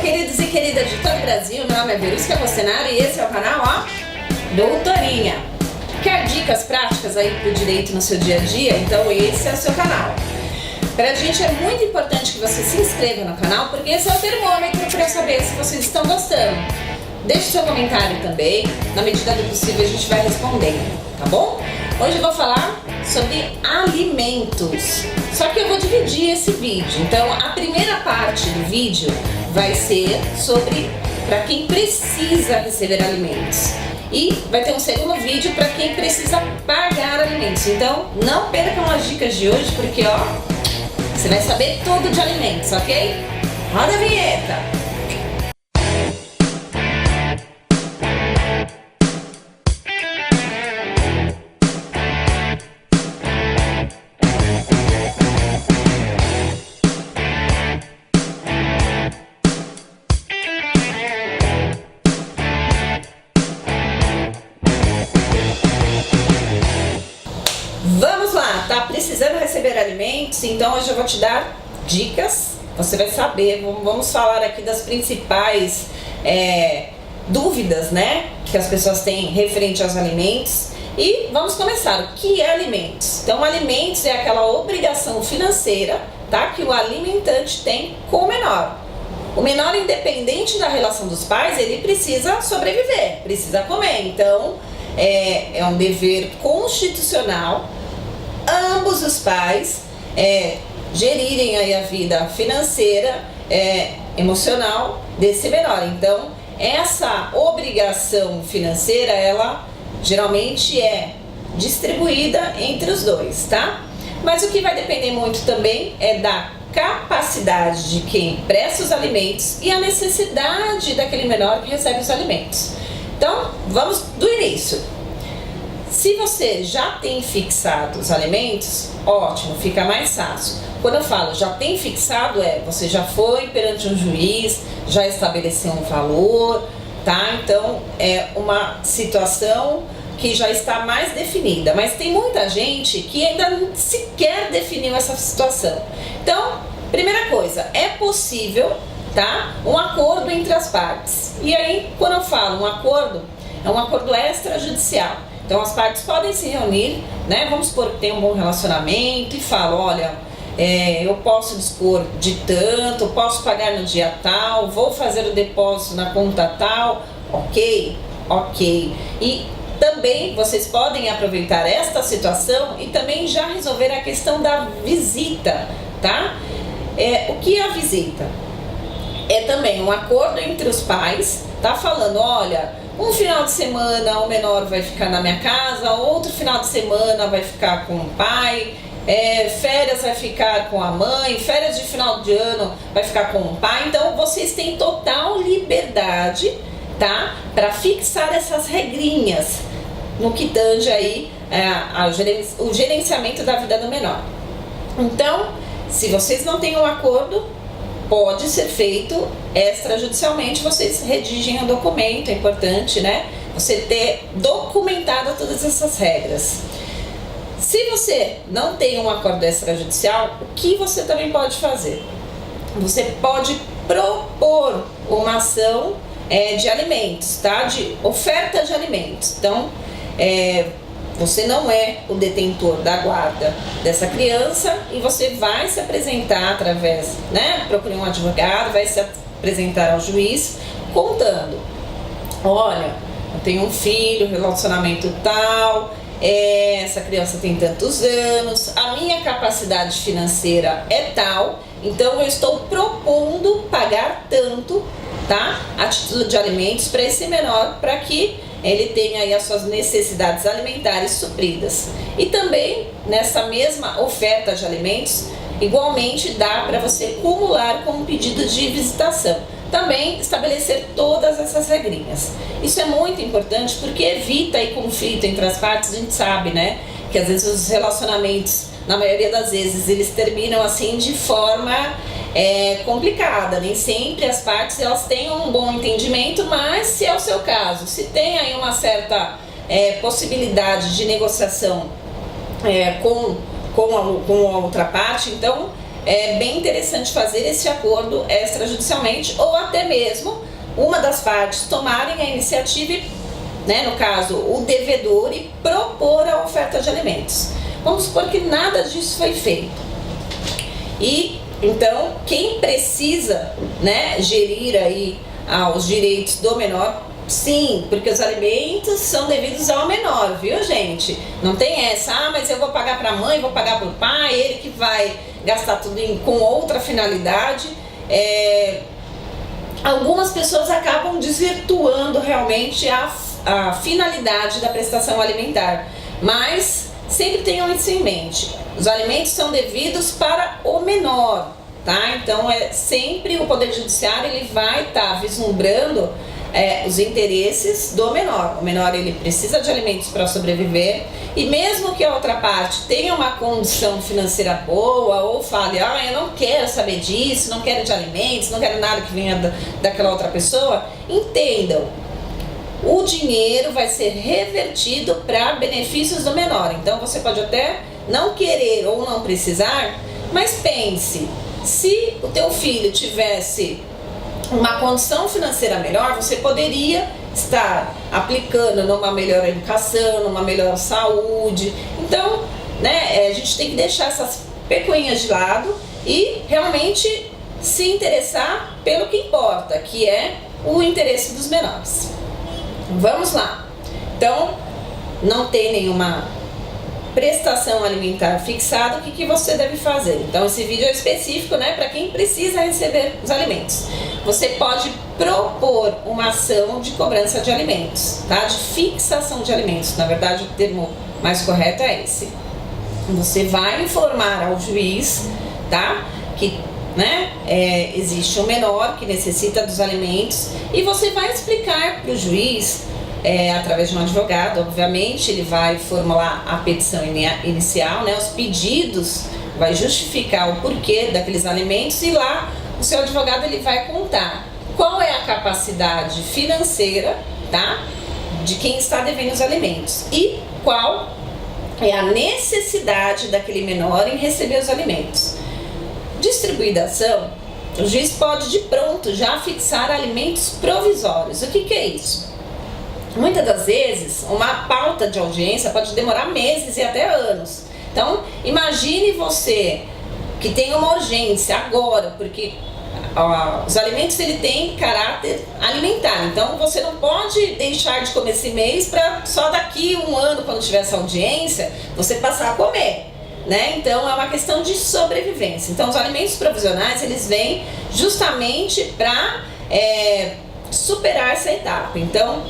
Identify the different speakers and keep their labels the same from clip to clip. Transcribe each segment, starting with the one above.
Speaker 1: queridos e queridas de todo o Brasil, meu nome é Verusca Rocenaro e esse é o canal, Doutorinha. Quer dicas práticas aí pro direito no seu dia a dia? Então esse é o seu canal. Pra gente é muito importante que você se inscreva no canal, porque esse é o termômetro para eu saber se vocês estão gostando. Deixe seu comentário também, na medida do possível a gente vai respondendo, tá bom? Hoje eu vou falar sobre alimentos, só que eu vou dividir esse vídeo. Então a primeira parte do vídeo vai ser sobre para quem precisa receber alimentos e vai ter um segundo vídeo para quem precisa pagar alimentos. Então não percam as dicas de hoje, porque você vai saber tudo de alimentos, ok? Roda a vinheta! Vamos lá, tá precisando receber alimentos? Então hoje eu vou te dar dicas, você vai saber, vamos falar aqui das principais dúvidas, né, que as pessoas têm referente aos alimentos. E vamos começar, o que é alimentos? Então alimentos é aquela obrigação financeira, tá, que o alimentante tem com o menor. O menor, independente da relação dos pais, ele precisa sobreviver, precisa comer. Então é um dever constitucional ambos os pais gerirem aí a vida financeira, emocional desse menor. Então essa obrigação financeira, ela geralmente é distribuída entre os dois, tá? Mas o que vai depender muito também é da capacidade de quem presta os alimentos e a necessidade daquele menor que recebe os alimentos. Então vamos do início. Se você já tem fixado os alimentos, ótimo, fica mais fácil. Quando eu falo já tem fixado, você já foi perante um juiz, já estabeleceu um valor, tá? Então é uma situação que já está mais definida, mas tem muita gente que ainda sequer definiu essa situação. Então, primeira coisa, é possível, tá, um acordo entre as partes. E aí, quando eu falo um acordo, é um acordo extrajudicial. Então as partes podem se reunir, né? Vamos supor que tem um bom relacionamento e falam, olha, eu posso dispor de tanto, posso pagar no dia tal, vou fazer o depósito na conta tal, ok? E também vocês podem aproveitar esta situação e também já resolver a questão da visita, tá? O que é a visita? É também um acordo entre os pais, tá falando, olha, um final de semana o menor vai ficar na minha casa, outro final de semana vai ficar com o pai, férias vai ficar com a mãe, férias de final de ano vai ficar com o pai. Então vocês têm total liberdade, tá, para fixar essas regrinhas no que tange aí o gerenciamento da vida do menor. Então, se vocês não têm um acordo, pode ser feito extrajudicialmente, vocês redigem um documento, é importante, né? Você ter documentado todas essas regras. Se você não tem um acordo extrajudicial, o que você também pode fazer? Você pode propor uma ação de alimentos, tá? De oferta de alimentos. Então, você não é o detentor da guarda dessa criança e você vai se apresentar através, né? Procure um advogado, vai se apresentar ao juiz contando, olha, eu tenho um filho, relacionamento tal, essa criança tem tantos anos, a minha capacidade financeira é tal, então eu estou propondo pagar tanto, tá? A título de alimentos para esse menor, para que ele tenha aí as suas necessidades alimentares supridas. E também nessa mesma oferta de alimentos, igualmente dá para você acumular com um pedido de visitação. Também estabelecer todas essas regrinhas. Isso é muito importante porque evita aí conflito entre as partes. A gente sabe, né, que às vezes os relacionamentos, na maioria das vezes, eles terminam assim de forma complicada. Nem sempre as partes elas têm um bom entendimento, mas se é o seu caso, se tem aí uma certa possibilidade de negociação com a outra parte, então é bem interessante fazer esse acordo extrajudicialmente, ou até mesmo uma das partes tomarem a iniciativa e, né, no caso, o devedor, e propor a oferta de alimentos. Vamos supor que nada disso foi feito. E então, quem precisa, né, gerir aí os direitos do menor, sim, porque os alimentos são devidos ao menor, viu, gente? Não tem essa, mas eu vou pagar para a mãe, vou pagar para o pai, ele que vai gastar tudo com outra finalidade. Algumas pessoas acabam desvirtuando realmente a finalidade da prestação alimentar, mas sempre tenham isso em mente. Os alimentos são devidos para o menor, tá? Então sempre o Poder Judiciário ele vai estar vislumbrando os interesses do menor. O menor ele precisa de alimentos para sobreviver, e mesmo que a outra parte tenha uma condição financeira boa ou fale, eu não quero saber disso, não quero de alimentos, não quero nada que venha daquela outra pessoa, entendam, o dinheiro vai ser revertido para benefícios do menor. Então você pode até não querer ou não precisar, mas pense, se o teu filho tivesse uma condição financeira melhor, você poderia estar aplicando numa melhor educação, numa melhor saúde. Então, né, a gente tem que deixar essas pecuinhas de lado e realmente se interessar pelo que importa, que é o interesse dos menores. Vamos lá. Então, não tem nenhuma prestação alimentar fixada, o que você deve fazer? Então, esse vídeo é específico, né, para quem precisa receber os alimentos. Você pode propor uma ação de cobrança de alimentos, tá? De fixação de alimentos. Na verdade, o termo mais correto é esse. Você vai informar ao juiz, tá? Que, né, existe um menor que necessita dos alimentos, e você vai explicar para o juiz, através de um advogado, obviamente, ele vai formular a petição inicial, né, os pedidos, vai justificar o porquê daqueles alimentos, e lá o seu advogado ele vai contar qual é a capacidade financeira, tá, de quem está devendo os alimentos e qual é a necessidade daquele menor em receber os alimentos. Distribuída a ação, o juiz pode de pronto já fixar alimentos provisórios. O que é isso? Muitas das vezes, uma pauta de audiência pode demorar meses e até anos. Então, imagine você que tem uma urgência agora, porque os alimentos ele têm caráter alimentar. Então, você não pode deixar de comer esse mês para só daqui um ano, quando tiver essa audiência, você passar a comer, né? Então, é uma questão de sobrevivência. Então, os alimentos provisionais, eles vêm justamente para superar essa etapa. Então,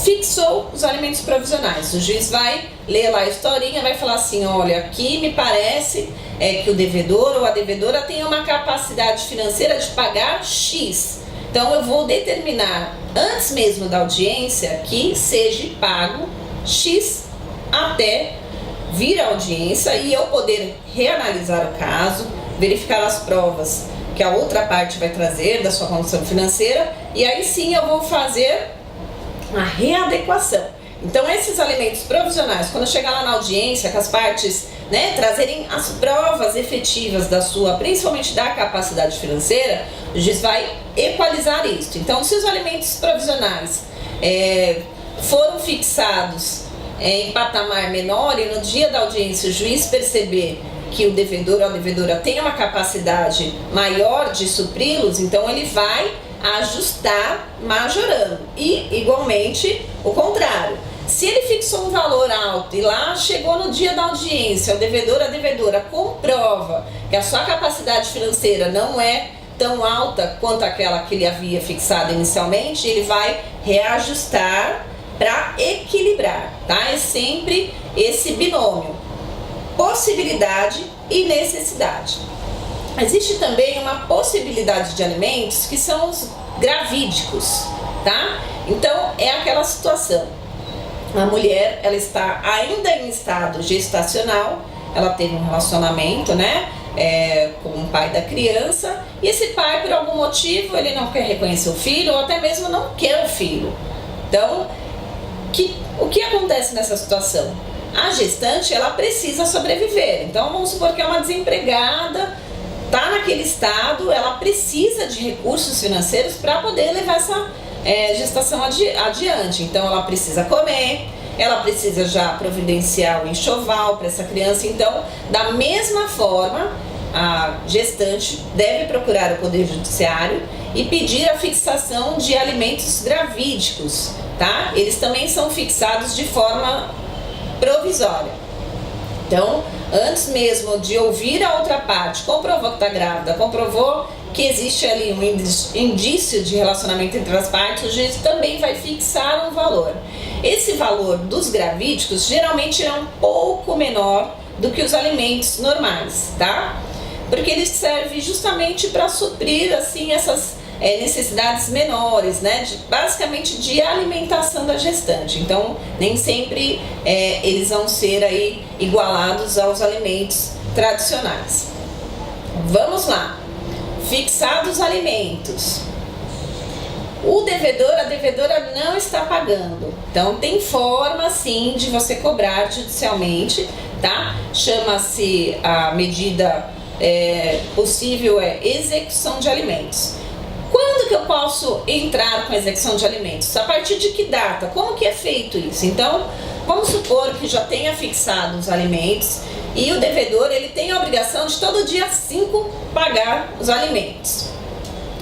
Speaker 1: fixou os alimentos provisionais. O juiz vai ler lá a historinha, vai falar assim, olha, aqui me parece que o devedor ou a devedora tem uma capacidade financeira de pagar X. Então eu vou determinar, antes mesmo da audiência, que seja pago X até vir a audiência e eu poder reanalisar o caso, verificar as provas que a outra parte vai trazer da sua condição financeira, e aí sim eu vou fazer a readequação. Então esses alimentos provisionais, quando chegar lá na audiência, que as partes, né, trazerem as provas efetivas da sua, principalmente da capacidade financeira, o juiz vai equalizar isso. Então, se os alimentos provisionais foram fixados em patamar menor e no dia da audiência o juiz perceber que o devedor ou a devedora tem uma capacidade maior de supri-los, então ele vai ajustar majorando, e igualmente o contrário. Se ele fixou um valor alto e lá chegou no dia da audiência, o devedor ou a devedora comprova que a sua capacidade financeira não é tão alta quanto aquela que ele havia fixado inicialmente, ele vai reajustar para equilibrar, tá? É sempre esse binômio, possibilidade e necessidade. Existe também uma possibilidade de alimentos que são os gravídicos, tá? Então é aquela situação, a mulher ela está ainda em estado gestacional, ela teve um relacionamento, né, com o pai da criança, e esse pai por algum motivo ele não quer reconhecer o filho ou até mesmo não quer o filho. Então o que acontece nessa situação? A gestante, ela precisa sobreviver. Então, vamos supor que é uma desempregada, está naquele estado, ela precisa de recursos financeiros para poder levar essa gestação adiante. Então, ela precisa comer, ela precisa já providenciar o enxoval para essa criança. Então, da mesma forma, a gestante deve procurar o Poder Judiciário e pedir a fixação de alimentos gravídicos, tá? Eles também são fixados de forma provisória. Então, antes mesmo de ouvir a outra parte, comprovou que está grávida, comprovou que existe ali um indício de relacionamento entre as partes, o juiz também vai fixar um valor. Esse valor dos gravídicos geralmente é um pouco menor do que os alimentos normais, tá? Porque ele serve justamente para suprir assim essas necessidades menores, né? Basicamente de alimentação da gestante. Então, nem sempre eles vão ser aí igualados aos alimentos tradicionais. Vamos lá. Fixados os alimentos. O devedor, a devedora não está pagando. Então, tem forma sim de você cobrar judicialmente, tá? Chama-se a medida possível execução de alimentos. Quando que eu posso entrar com a execução de alimentos? A partir de que data? Como que é feito isso? Então, vamos supor que já tenha fixado os alimentos e o devedor ele tem a obrigação de todo dia 5 pagar os alimentos.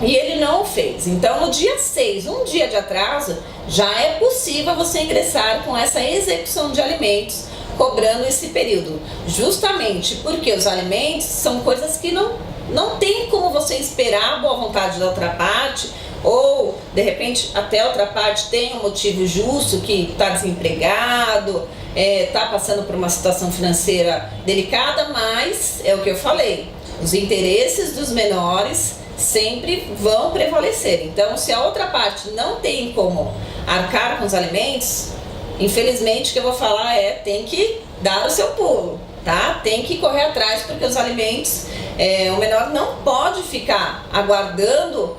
Speaker 1: E ele não o fez. Então, no dia 6, um dia de atraso, já é possível você ingressar com essa execução de alimentos, cobrando esse período. Justamente porque os alimentos são coisas que não tem como você esperar a boa vontade da outra parte, ou de repente até a outra parte tem um motivo justo, que está desempregado, está passando por uma situação financeira delicada, mas é o que eu falei, os interesses dos menores sempre vão prevalecer. Então, se a outra parte não tem como arcar com os alimentos, infelizmente o que eu vou falar tem que dar o seu pulo, tá? Tem que correr atrás, porque os alimentos, o menor não pode ficar aguardando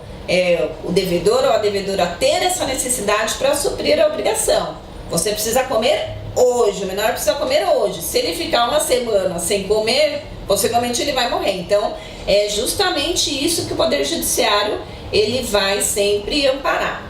Speaker 1: o devedor ou a devedora ter essa necessidade para suprir a obrigação. Você precisa comer hoje, o menor precisa comer hoje. Se ele ficar uma semana sem comer, possivelmente ele vai morrer. Então, é justamente isso que o Poder Judiciário ele vai sempre amparar.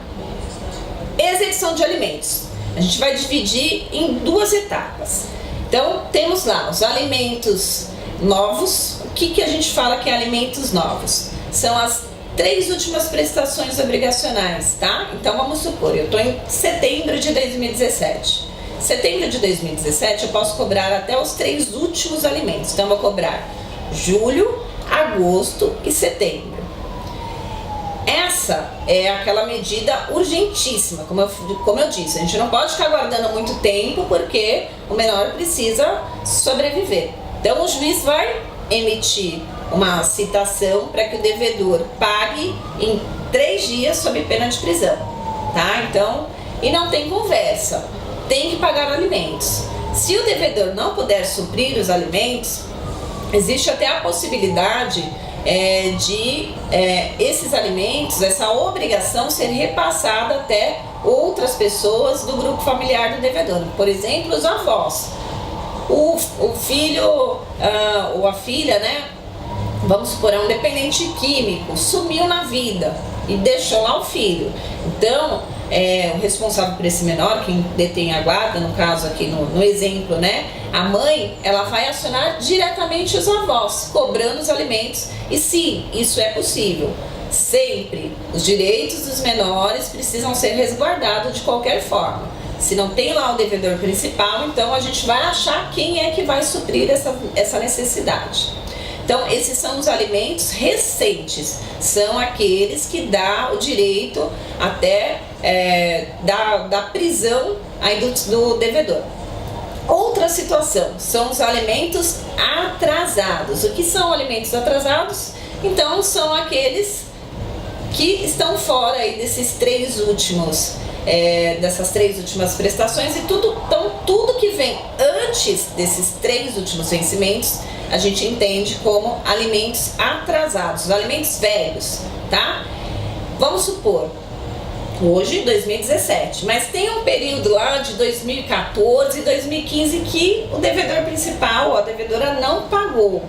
Speaker 1: Execução de alimentos. A gente vai dividir em 2 etapas. Então, temos lá os alimentos novos. O que a gente fala que é alimentos novos? São as 3 últimas prestações obrigacionais, tá? Então, vamos supor, eu estou em setembro de 2017. Setembro de 2017, eu posso cobrar até os 3 últimos alimentos. Então, eu vou cobrar julho, agosto e setembro. Essa é aquela medida urgentíssima, como eu disse, a gente não pode ficar aguardando muito tempo porque o menor precisa sobreviver. Então o juiz vai emitir uma citação para que o devedor pague em 3 dias sob pena de prisão, tá? Então, e não tem conversa, tem que pagar alimentos. Se o devedor não puder suprir os alimentos, existe até a possibilidade de esses alimentos, essa obrigação ser repassada até outras pessoas do grupo familiar do devedor. Por exemplo, os avós. O filho ou a filha, né? Vamos supor, é um dependente químico, sumiu na vida e deixou lá o filho. Então, o responsável por esse menor, quem detém a guarda, no caso aqui no exemplo, né? A mãe, ela vai acionar diretamente os avós, cobrando os alimentos. E sim, isso é possível. Sempre os direitos dos menores precisam ser resguardados de qualquer forma. Se não tem lá o devedor principal, então a gente vai achar quem é que vai suprir essa necessidade. Então, esses são os alimentos recentes, são aqueles que dá o direito até da prisão aí do devedor. Outra situação são os alimentos atrasados. O que são alimentos atrasados? Então, são aqueles que estão fora aí desses 3 últimos, dessas 3 últimas prestações, e tudo que vem antes desses 3 últimos vencimentos, a gente entende como alimentos atrasados, os alimentos velhos, tá? Vamos supor, Hoje, 2017, mas tem um período lá de 2014 e 2015 que o devedor principal ou a devedora não pagou.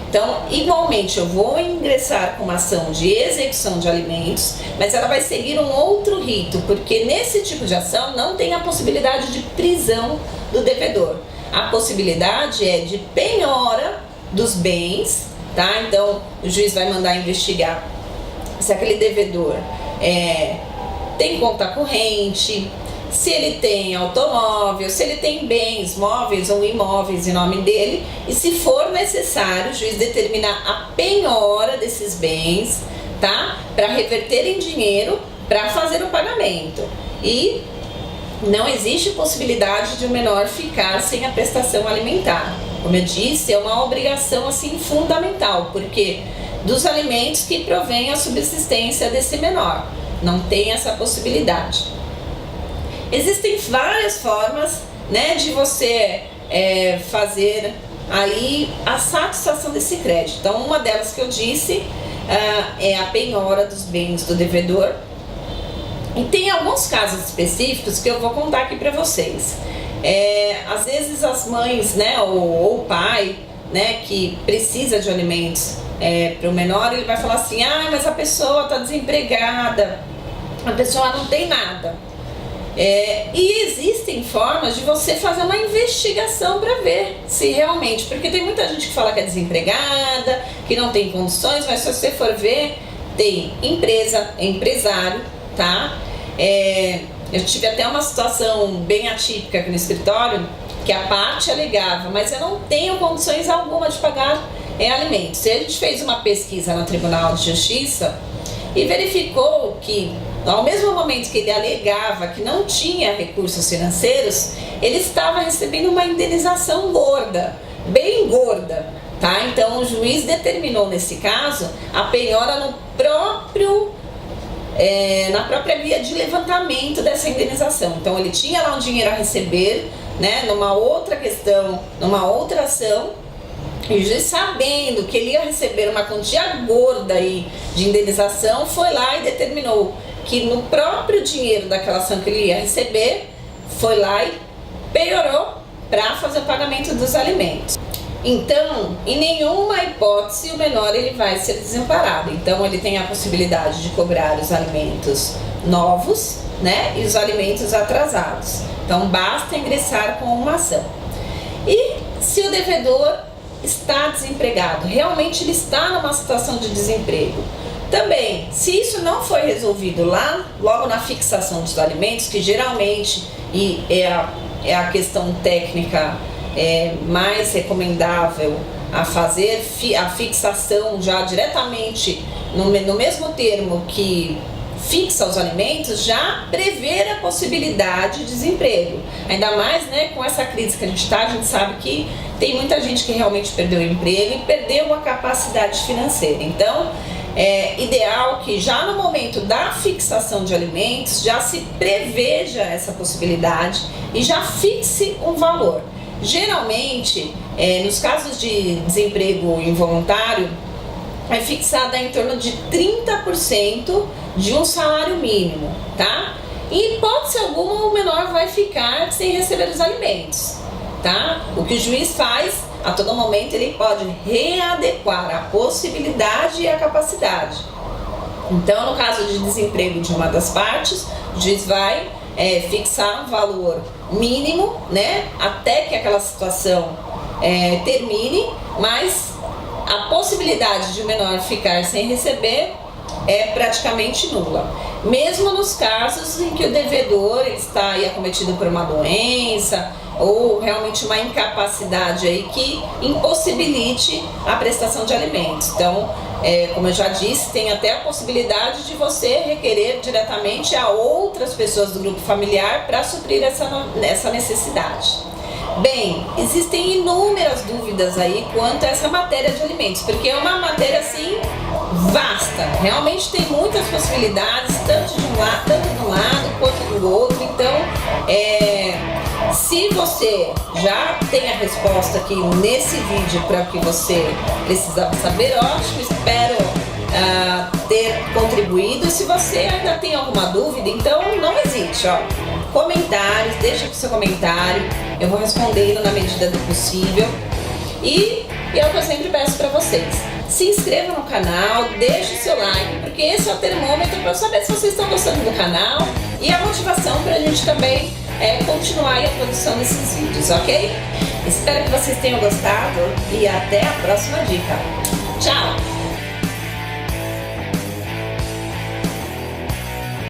Speaker 1: Então, igualmente, eu vou ingressar com uma ação de execução de alimentos, mas ela vai seguir um outro rito, porque nesse tipo de ação não tem a possibilidade de prisão do devedor. A possibilidade é de penhora dos bens, tá? Então, o juiz vai mandar investigar se aquele devedor tem conta corrente, se ele tem automóvel, se ele tem bens móveis ou imóveis em nome dele, e se for necessário, o juiz determinar a penhora desses bens, tá? Para reverter em dinheiro para fazer o pagamento. E não existe possibilidade de o menor ficar sem a prestação alimentar. Como eu disse, é uma obrigação assim fundamental, porque dos alimentos que provém a subsistência desse menor, não tem essa possibilidade. Existem várias formas, né, de você fazer aí a satisfação desse crédito. Então, uma delas que eu disse é a penhora dos bens do devedor. E tem alguns casos específicos que eu vou contar aqui para vocês. Às vezes as mães, né, ou o pai, né, que precisa de alimentos para o menor, ele vai falar assim: ah, mas a pessoa está desempregada, a pessoa não tem nada. E existem formas de você fazer uma investigação para ver se realmente, porque tem muita gente que fala que é desempregada, que não tem condições, mas se você for ver, tem empresa, empresário, tá? Eu tive até uma situação bem atípica aqui no escritório, que a parte alegava: mas eu não tenho condições alguma de pagar alimentos. E a gente fez uma pesquisa no Tribunal de Justiça e verificou que, ao mesmo momento que ele alegava que não tinha recursos financeiros, ele estava recebendo uma indenização gorda, bem gorda, tá? Então o juiz determinou nesse caso a penhora na própria via de levantamento dessa indenização. Então ele tinha lá um dinheiro a receber, né, numa outra questão, numa outra ação, e o juiz, sabendo que ele ia receber uma quantia gorda aí de indenização, foi lá e determinou que no próprio dinheiro daquela ação que ele ia receber, foi lá e penhorou para fazer o pagamento dos alimentos. Então, em nenhuma hipótese o menor ele vai ser desamparado. Então ele tem a possibilidade de cobrar os alimentos novos, né, e os alimentos atrasados. Então basta ingressar com uma ação. E se o devedor está desempregado, realmente ele está numa situação de desemprego, também, se isso não foi resolvido lá, logo na fixação dos alimentos, que geralmente é a questão técnica mais recomendável a fazer, a fixação já diretamente no mesmo termo que fixa os alimentos, já prever a possibilidade de desemprego. Ainda mais, né, com essa crise que a gente está, a gente sabe que tem muita gente que realmente perdeu o emprego e perdeu a capacidade financeira. Então, é ideal que já no momento da fixação de alimentos já se preveja essa possibilidade e já fixe um valor. Geralmente, nos casos de desemprego involuntário, é fixada em torno de 30% de um salário mínimo, tá? Em hipótese alguma, o menor vai ficar sem receber os alimentos, tá? O que o juiz faz, a todo momento, ele pode readequar a possibilidade e a capacidade. Então, no caso de desemprego de uma das partes, o juiz vai fixar um valor mínimo, né? Até que aquela situação termine, mas a possibilidade de o menor ficar sem receber é praticamente nula. Mesmo nos casos em que o devedor está aí acometido por uma doença ou realmente uma incapacidade aí que impossibilite a prestação de alimentos. Então, como eu já disse, tem até a possibilidade de você requerer diretamente a outras pessoas do grupo familiar para suprir essa necessidade. Bem, existem inúmeras dúvidas aí quanto a essa matéria de alimentos, porque é uma matéria assim vasta, realmente tem muitas possibilidades, tanto de um lado quanto do outro. Então, se você já tem a resposta aqui nesse vídeo para o que você precisava saber, ótimo, espero ter contribuído. Se você ainda tem alguma dúvida, então não hesite, ó. Comentários, deixa aqui o seu comentário, eu vou respondendo na medida do possível. E é o que eu sempre peço para vocês: se inscreva no canal, deixe o seu like, porque esse é o termômetro para eu saber se vocês estão gostando do canal e a motivação para a gente também continuar a produção desses vídeos, ok? Espero que vocês tenham gostado e até a próxima dica. Tchau!